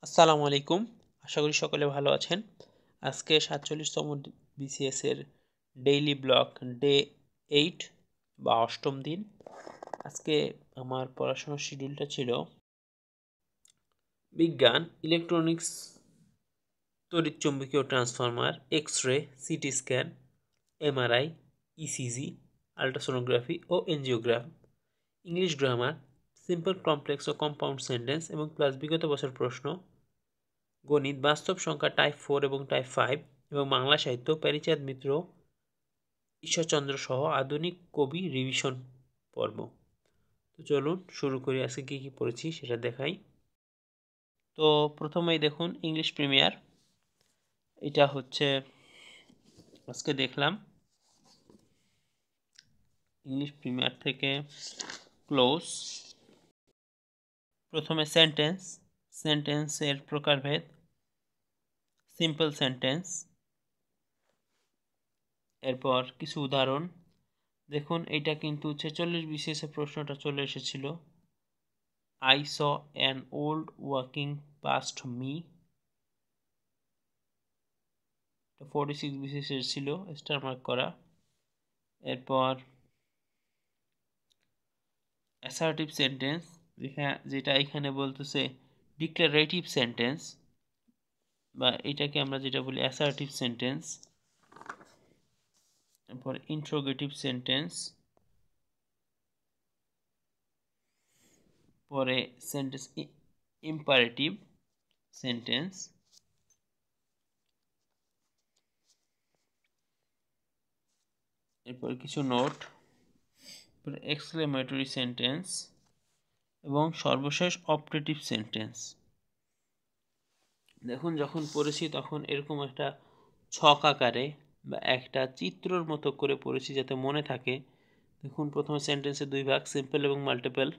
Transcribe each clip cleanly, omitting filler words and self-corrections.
আসসালামু আলাইকুম। আশা করি সকলে ভালো আছেন। আজকে ৪৭তম বিসিএস এর ডেইলি ব্লক ডে 8 বা ৮ম দিন। আজকে আমার পড়াশোনার শিডিউলটা ছিল বিজ্ঞান, ইলেকট্রনিক্স, তড়িৎচুম্বকীয় transformer, X-ray, CT scan, MRI, ECG, ultrasonography ও angiogram, English grammar, simple, complex ও কম্পাউন্ড সেন্টেন্স এবং প্লাস বিগত বছর প্রশ্ন, গণিত, বাস্তব সংখ্যা টাইপ 4 এবং টাইপ 5 এবং বাংলা সাহিত্য, প্যারীচাঁদ মিত্র, ঈশ্বরচন্দ্র সহ আধুনিক কবি রিভিশন পর্ব। তো চলুন শুরু করি। আজকে কী কী পড়েছি সেটা দেখাই। তো প্রথমেই দেখুন ইংলিশ প্রিমিয়ার, এটা হচ্ছে আজকে দেখলাম ইংলিশ প্রিমিয়ার থেকে ক্লোজ। প্রথমে সেন্টেন্সের প্রকারভেদ, সিম্পল সেন্টেন্স, এরপর কিছু উদাহরণ। দেখুন এটা কিন্তু 46 বিসিএসের প্রশ্নটা চলে এসেছিল। I saw an old walking past me, 46 বিসিএসের ছিল, স্টার মার্ক করা। এরপর অ্যাসার্টিভ সেন্টেন্স, যেটা এখানে বলতেছে ডিক্লারেটিভ সেন্টেন্স, বা এটাকে আমরা যেটা বলি অ্যাসার্টিভ সেন্টেন্স। এরপর ইন্ট্রোগেটিভ সেন্টেন্স, পরে সেন্টেন্স ইম্পারেটিভ সেন্টেন্স, এরপর কিছু নোট, এক্সক্লেমেটরি সেন্টেন্স এবং সর্বশেষ অপারেটিভ সেন্টেন্স। দেখুন যখন পড়েছি তখন এরকম একটা ছক আকারে বা একটা চিত্রর মতো করে পড়েছি যাতে মনে থাকে। দেখুন প্রথমে সেন্টেন্সের দুই ভাগ, সিম্পল এবং মাল্টিপল,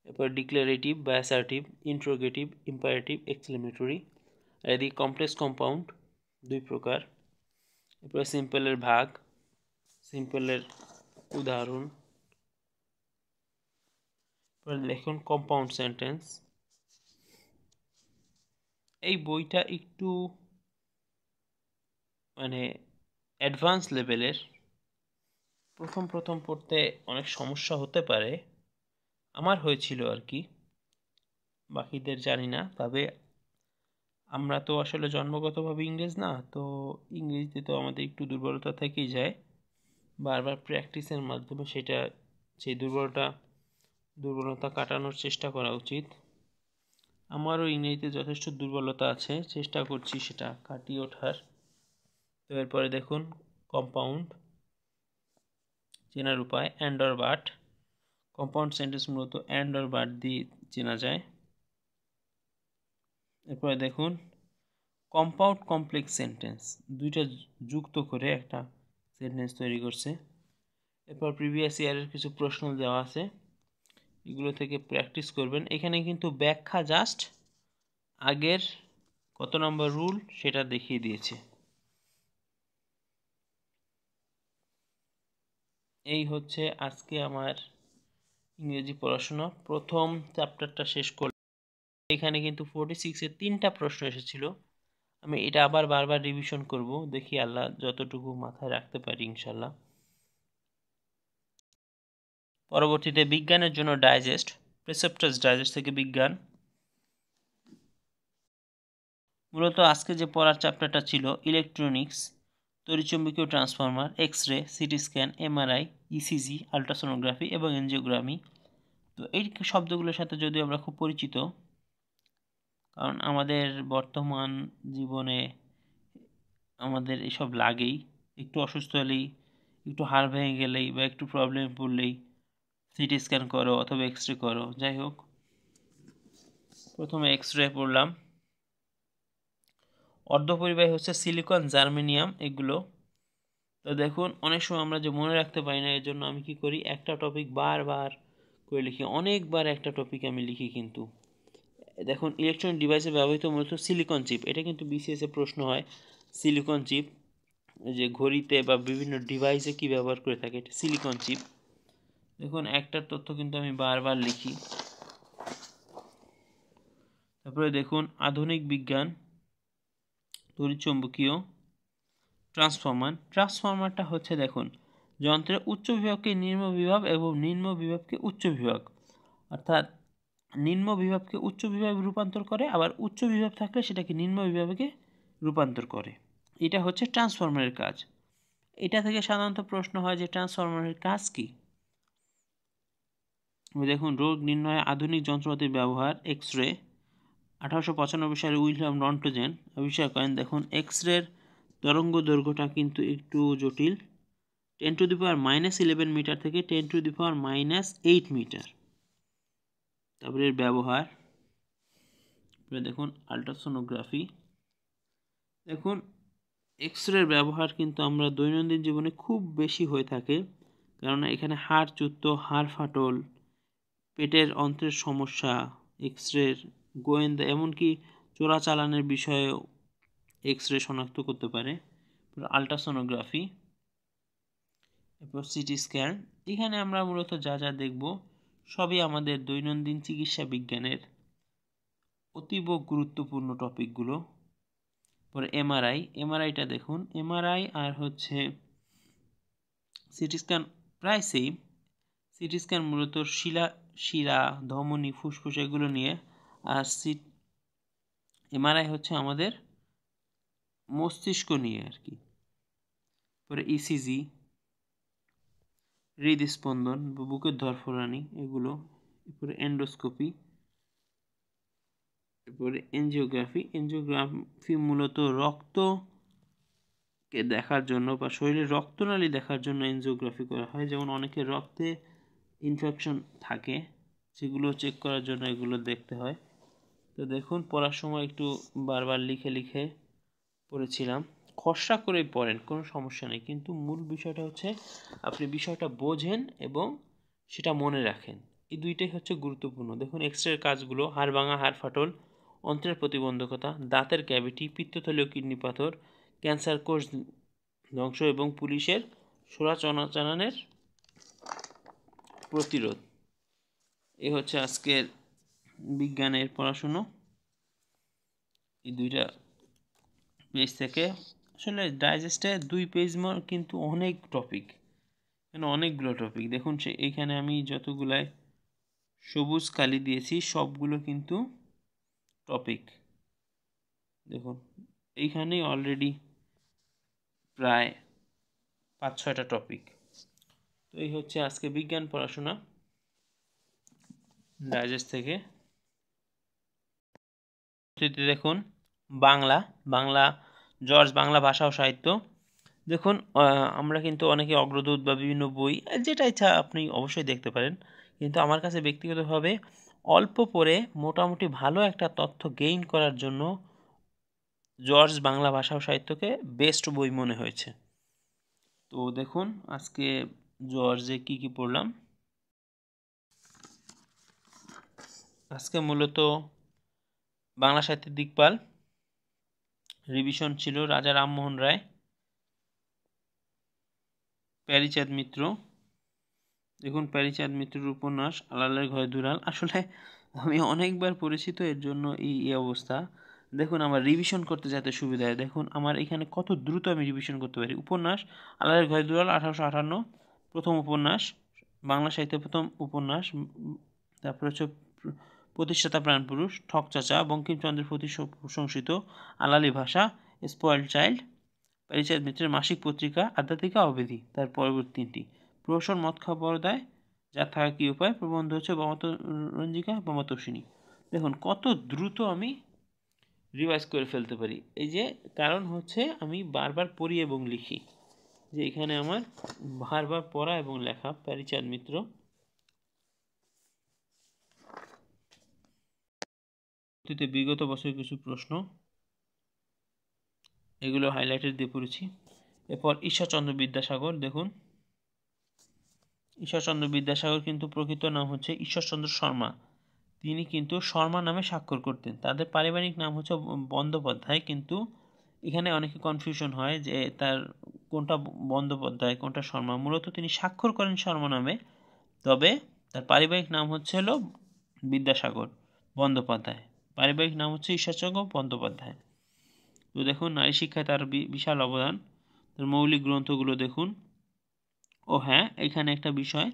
এরপর ডিক্লারেটিভ বা অ্যাসার্টিভ, ইন্ট্রোগেটিভ, ইম্পারেটিভ, এক্সক্লেমেটরি। আর এদিকে কমপ্লেক্স কম্পাউন্ড দুই প্রকার, এরপর সিম্পলের ভাগ, সিম্পলের উদাহরণ, দেখুন কম্পাউন্ড সেন্টেন্স। এই বইটা একটু মানে অ্যাডভান্স লেভেলের, প্রথম পড়তে অনেক সমস্যা হতে পারে, আমার হয়েছিল আর কি, বাকিদের জানি না। তবে আমরা তো আসলে জন্মগতভাবে ইংরেজ না, তো ইংরেজিতে তো আমাদের একটু দুর্বলতা থেকেই যায়। বারবার প্র্যাকটিসের মাধ্যমে সেই দুর্বলতা কাটানোর চেষ্টা করা উচিত। আমারও ইংরেজিতে যথেষ্ট দুর্বলতা আছে, চেষ্টা করছি সেটা কাটিয়ে ওঠার। তো এরপরে দেখুন কম্পাউন্ড চেনার উপায়, and or but. Compound sentence মূলত অ্যান্ড অর বাট দিয়ে চেনা যায়। এরপরে দেখুন কম্পাউন্ড কমপ্লেক্স সেন্টেন্স, দুইটা যুক্ত করে একটা সেন্টেন্স তৈরি করছে। এরপর প্রিভিয়াস ইয়ারের কিছু প্রশ্ন দেওয়া আছে, এগুলো থেকে প্র্যাকটিস করবেন। এখানে কিন্তু ব্যাখ্যা জাস্ট আগের কত নম্বর রুল সেটা দেখিয়ে দিয়েছে। এই হচ্ছে আজকে আমার ইংরেজি পড়াশোনা। প্রথম চ্যাপ্টারটা শেষ করলাম। এখানে কিন্তু 46-এর 3টা প্রশ্ন এসেছিল। আমি এটা আবার বারবার রিভিশন করব, দেখি আল্লাহ যতটুকু মাথায় রাখতে পারি ইনশাল্লাহ। পরবর্তীতে বিজ্ঞানের জন্য ডাইজেস্ট, প্রেসেপ্টাস ডাইজেস্ট থেকে বিজ্ঞান। মূলত আজকে যে পড়ার চ্যাপ্টারটা ছিল ইলেকট্রনিক্স, তড়িৎচুম্বকীয় transformer, X-ray, CT scan, MRI, ECG, ultrasonography এবং এনজিওগ্রামি। তো এই শব্দগুলোর সাথে যদিও আমরা খুব পরিচিত, কারণ আমাদের বর্তমান জীবনে আমাদের এসব লাগেই। একটু অসুস্থ হলেই, একটু হাড় ভেঙে গেলেই বা একটু প্রবলেমে পড়লেই সিটি স্ক্যান করো অথবা এক্স-রে করো। যাই হোক, প্রথমে এক্স-রে পড়লাম। অর্ধপরিবাহী হচ্ছে সিলিকন, জার্মেনিয়াম, এগুলো। তো দেখুন অনেক সময় আমরা যে মনে রাখতে পারি না, এর জন্য আমি কি করি, একটা টপিক বারবার করে লিখি, অনেকবার একটা টপিক আমি লিখি। কিন্তু দেখুন ইলেকট্রনিক ডিভাইসে ব্যবহৃত মূলত সিলিকন চিপ, এটা কিন্তু বিসিএস এ প্রশ্ন হয়। সিলিকন চিপ যে ঘড়িতে বা বিভিন্ন ডিভাইসে কি ব্যবহার করে থাকে, এটা সিলিকন চিপ। দেখুন একটার তথ্য কিন্তু আমি বারবার লিখি। তারপরে দেখুন আধুনিক বিজ্ঞান, তড়িৎচুম্বকীয়, ট্রান্সফর্মারটা হচ্ছে দেখুন যন্ত্রের উচ্চ বিভাগকে নিম্ন বিভাগ এবং নিম্ন বিভাগকে উচ্চ বিভাগ, অর্থাৎ নিম্ন বিভাগকে উচ্চ বিভাগে রূপান্তর করে, আবার উচ্চ বিভাগ থাকলে সেটাকে নিম্ন বিভাগে রূপান্তর করে। এটা হচ্ছে ট্রান্সফরমারের কাজ। এটা থেকে সাধারণত প্রশ্ন হয় যে ট্রান্সফরমারের কাজ কি। দেখুন রোগ নির্ণয়ে আধুনিক যন্ত্রপাতির ব্যবহার, এক্স রে। 1895 সালে উইলিয়াম রন্টজেন আবিষ্কার করেন। দেখুন এক্স রের তরঙ্গ দৈর্ঘ্যটা কিন্তু একটু জটিল, 10⁻⁻11 মিটার থেকে 10⁻⁻8 মিটার। তারপরে এর ব্যবহার দেখুন আল্ট্রাসোনোগ্রাফি। দেখুন এক্স রের ব্যবহার কিন্তু আমরা দৈনন্দিন জীবনে খুব বেশি হয়ে থাকে, কারণ এখানে হাড় চুত্ত, হাড় ফাটল, পেটের অন্ত্রের সমস্যা, এক্স রের গোয়েন্দা, এমনকি চোরাচালানের বিষয়েও এক্স রে শনাক্ত করতে পারে। আল্ট্রাসোনোগ্রাফি, এরপর সিটি স্ক্যান। এখানে আমরা মূলত যা যা দেখব সবই আমাদের দৈনন্দিন চিকিৎসা বিজ্ঞানের অতীব গুরুত্বপূর্ণ টপিকগুলো। পরে এমআরআইটা দেখুন, এমআরআই আর হচ্ছে সিটি স্ক্যান প্রায় সেম। সিটি স্ক্যান মূলত শিরা, ধমনী, ফুসফুস এগুলো নিয়ে, আর এমআরআই হচ্ছে আমাদের মস্তিষ্ক নিয়ে আর কি। পরে ইসিজি, হৃদস্পন্দন, বুকের ধড়ফড়ানি এগুলো। এরপরে এন্ডোস্কোপি, এরপরে এনজিওগ্রাফি মূলত রক্তকে দেখার জন্য বা শরীরের রক্তনালী দেখার জন্য এনজিওগ্রাফি করা হয়। যেমন অনেকের রক্তে ইনফেকশন থাকে, সেগুলো চেক করার জন্য এগুলো দেখতে হয়। তো দেখুন পড়ার সময় একটু বারবার লিখে লিখে পড়েছিলাম, খসড়া করেই পড়েন, কোনো সমস্যা নেই, কিন্তু মূল বিষয়টা হচ্ছে আপনি বিষয়টা বোঝেন এবং সেটা মনে রাখেন, এই দুইটাই হচ্ছে গুরুত্বপূর্ণ। দেখুন এক্স-রের কাজগুলো: হাড় ভাঙা, হাড় ফাটল, অন্ত্রের প্রতিবন্ধকতা, দাঁতের ক্যাভিটি, পিত্তথলি ও কিডনি পাথর, ক্যান্সার কোষ ধ্বংস এবং পুলিশের চোরাচালানের প্রতিরোধ। এই হচ্ছে আজকের বিজ্ঞানের পড়াশুনো। এই দুইটা পেজ থেকে আসলে ডাইজেস্টে 2 পেজ কিন্তু অনেক টপিক, এখানে অনেকগুলো টপিক। দেখুন এইখানে আমি যতগুলাই সবুজ কালি দিয়েছি সবগুলো কিন্তু টপিক। দেখুন এইখানেই অলরেডি প্রায় 5-6টা টপিক। তো এই হচ্ছে আজকে বিজ্ঞান পড়াশোনা ডাইজেস্ট থেকে। দেখুন বাংলা জর্জ বাংলা ভাষা ও সাহিত্য। দেখুন আমরা কিন্তু অনেকে অগ্রদূত বা বিভিন্ন বই, যেটা ইচ্ছা আপনি অবশ্যই দেখতে পারেন, কিন্তু আমার কাছে ব্যক্তিগতভাবে অল্প পড়ে মোটামুটি ভালো একটা তথ্য গেইন করার জন্য জর্জ বাংলা ভাষা ও সাহিত্যকে বেস্ট বই মনে হয়েছে। তো দেখুন আজকে জর্জে কি পড়লাম। আজকে মূলত বাংলা সাহিত্যের দিকপাল রিভিশন ছিল রাজা রামমোহন রায়, প্যারীচাঁদ মিত্র। দেখুন প্যারীচাঁদ মিত্রের উপন্যাস আলালের ঘরে দুলাল, আসলে আমি অনেকবার পড়েছি তো এর জন্য এই অবস্থা। দেখুন আমার রিভিশন করতে যাতে সুবিধা হয়, দেখুন আমার এখানে কত দ্রুত আমি রিভিশন করতে পারি। উপন্যাস আলালের ঘরে দুলাল 1858, প্রথম উপন্যাস, বাংলা সাহিত্যের প্রথম উপন্যাস। তারপর হচ্ছে প্রতিষ্ঠাতা প্রাণপুরুষ, ঠক চাচা, বঙ্কিমচন্দ্রের প্রতি প্রশংসিত, আলালি ভাষা, স্পয়েলড চাইল্ড, প্যারীচাঁদ মিত্রের মাসিক পত্রিকা আধ্যাত্মিকা অবেধি, তার পরবর্তী 3টি, প্রহসন মদ খাওয়া বড়দায়, যার থাকা কী উপায়, প্রবন্ধ হচ্ছে বমাতরঞ্জিকা, বমাতর্ষিণী। দেখুন কত দ্রুত আমি রিভাইজ করে ফেলতে পারি, এই যে কারণ হচ্ছে আমি বারবার পড়ি এবং লিখি, যে এখানে আমার বারবার পড়া এবং লেখা। প্যারীচাঁদ মিত্র। বিগত বছরের কিছু প্রশ্ন, এগুলো হাইলাইটেড দিয়ে পড়েছি। এরপর ঈশ্বরচন্দ্র বিদ্যাসাগর। দেখুন ঈশ্বরচন্দ্র বিদ্যাসাগর কিন্তু প্রকৃত নাম হচ্ছে ঈশ্বরচন্দ্র শর্মা, তিনি কিন্তু শর্মা নামে স্বাক্ষর করতেন। তাদের পারিবারিক নাম হচ্ছে বন্দ্যোপাধ্যায়, কিন্তু এখানে অনেকে কনফিউশন হয় যে তার কোনটা বন্দ্যোপাধ্যায় কোনটা শর্মা। মূলত তিনি স্বাক্ষর করেন শর্মা নামে, তবে তার পারিবারিক নাম হচ্ছে বিদ্যাসাগর বন্দ্যোপাধ্যায়। পারিবারিক নাম হচ্ছে ঈশ্বরচন্দ্র বন্দ্যোপাধ্যায়। তো দেখুন নারী শিক্ষায় তার বিশাল অবদান। তার মৌলিক গ্রন্থগুলো দেখুন। ও হ্যাঁ, এখানে একটা বিষয়,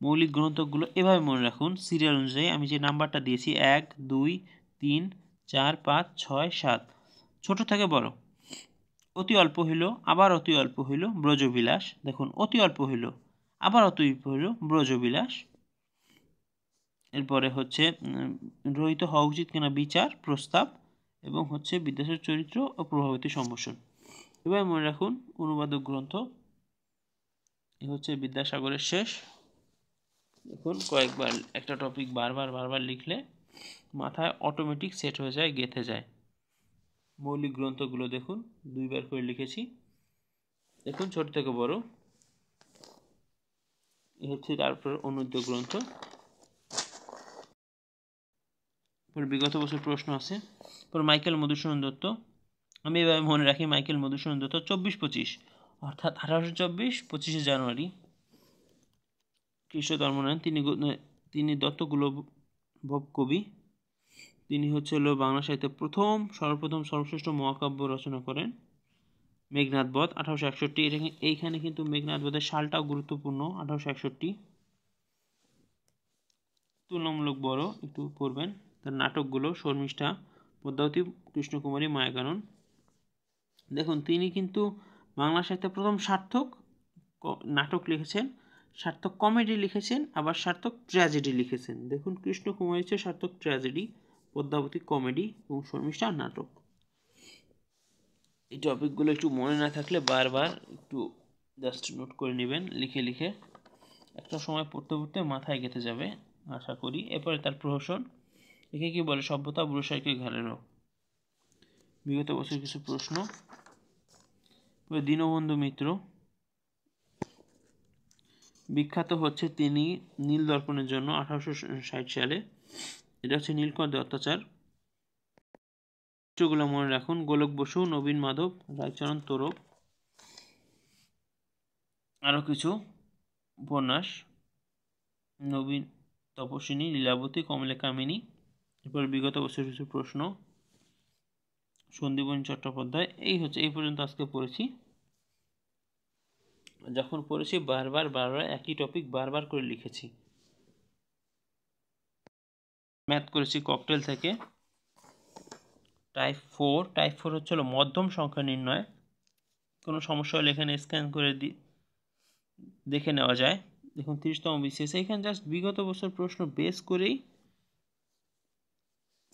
মৌলিক গ্রন্থগুলো এভাবে মনে রাখুন সিরিয়াল অনুযায়ী। আমি যে নাম্বারটা দিয়েছি 1, 2, 3, 4, 5, 6, 7, ছোট থেকে বড়। অতি অল্প হইল, আবার অতি অল্প হইল ব্রজবিলাস। দেখুন অতি অল্প হইল, আবার অতি অল্প হইল ব্রজবিলাস। এরপরে হচ্ছে রহিত হওয়া উচিত কিনা বিচার প্রস্তাব, এবং হচ্ছে বিদ্যাসাগর চরিত্র ও প্রভাবতী সম্ভাষণ। এবার মনে রাখুন অনুবাদক গ্রন্থ, এ হচ্ছে বিদ্যাসাগরের শেষ। দেখুন কয়েকবার একটা টপিক বারবার লিখলে মাথায় অটোমেটিক সেট হয়ে যায়, গেঁথে যায়। মৌলিক গ্রন্থগুলো দেখুন 2বার করে লিখেছি। দেখুন ছোট থেকে বড়। এ হচ্ছে তারপর অনুদ্য গ্রন্থ। বিগত বছর প্রশ্ন আছে। মাইকেল মধুসূদন দত্ত, আমি এভাবে মনে রাখি মাইকেল মধুসূদন দত্ত 24-25 অর্থাৎ 1824 25শে জানুয়ারি খ্রিস্ট জন্ম নেন। তিনি দত্তগুলো কবি। তিনি হচ্ছে বাংলা সাহিত্যে সর্বপ্রথম সর্বশ্রেষ্ঠ মহাকাব্য রচনা করেন মেঘনাদ বধ 1861। এইখানে কিন্তু মেঘনাদ বধের সালটাও গুরুত্বপূর্ণ, 1861। তুলনামূলক বড়, একটু পড়বেন। তার নাটকগুলো শর্মিষ্ঠা, পদ্মাবতী, কৃষ্ণকুমারী, মায়াকানন। দেখুন তিনি কিন্তু বাংলা সাহিত্যে প্রথম সার্থক নাটক লিখেছেন, সার্থক কমেডি লিখেছেন, আবার সার্থক ট্র্যাজেডি লিখেছেন। দেখুন কৃষ্ণকুমারী হচ্ছে সার্থক ট্র্যাজেডি, পদ্মাবতী কমেডি এবং শর্মিষ্ঠা নাটক। এই টপিকগুলো একটু মনে না থাকলে বারবার একটু জাস্ট নোট করে নেবেন লিখে লিখে, একটা সময় পড়তে পড়তে মাথায় গেঁথে যাবে আশা করি। এরপরে তার প্রহসন, একে কি বলে সভ্যতা বুড়োসাইকে ঘাড়েরও। বিগত বছর কিছু প্রশ্ন। দীনবন্ধু মিত্র বিখ্যাত হচ্ছে তিনি নীল দর্পণের জন্য 1860 সালে। এটা হচ্ছে নীলকণ্ঠের অত্যাচার। চিত্রগুলো মনে রাখুন গোলক বসু, নবীন মাধব, রায়চরণ তোরক। আরও কিছু উপন্যাস নবীন তপস্বিনী, লীলাবতী, কমলে কামিনী। এরপর বিগত বছর কিছু প্রশ্ন সন্দীপন চট্টোপাধ্যায়। এই পর্যন্ত আজকে পড়েছি। যখন পড়েছি বারবার একই টপিক বারবার করে লিখেছি। ম্যাথ করেছি ককটেল থেকে। টাইপ 4 হচ্ছে মধ্যম সংখ্যা নির্ণয়। কোনো সমস্যা হলে এখানে স্ক্যান করে দেখে নেওয়া যায়। দেখুন 30তম বিসিএস, এখানে জাস্ট বিগত বছর প্রশ্ন বেস করেই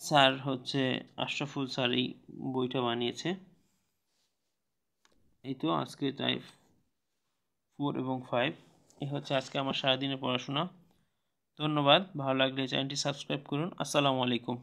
স্যার হচ্ছে আশরাফুল স্যার এই বইটা বানিয়েছে। এই তো আজকে টাইপ 4 এবং 5 এই হচ্ছে আজকে আমার সারাদিনের পড়াশোনা। ধন্যবাদ। ভালো লাগলে চ্যানেলটি সাবস্ক্রাইব করুন। আসসালামু আলাইকুম।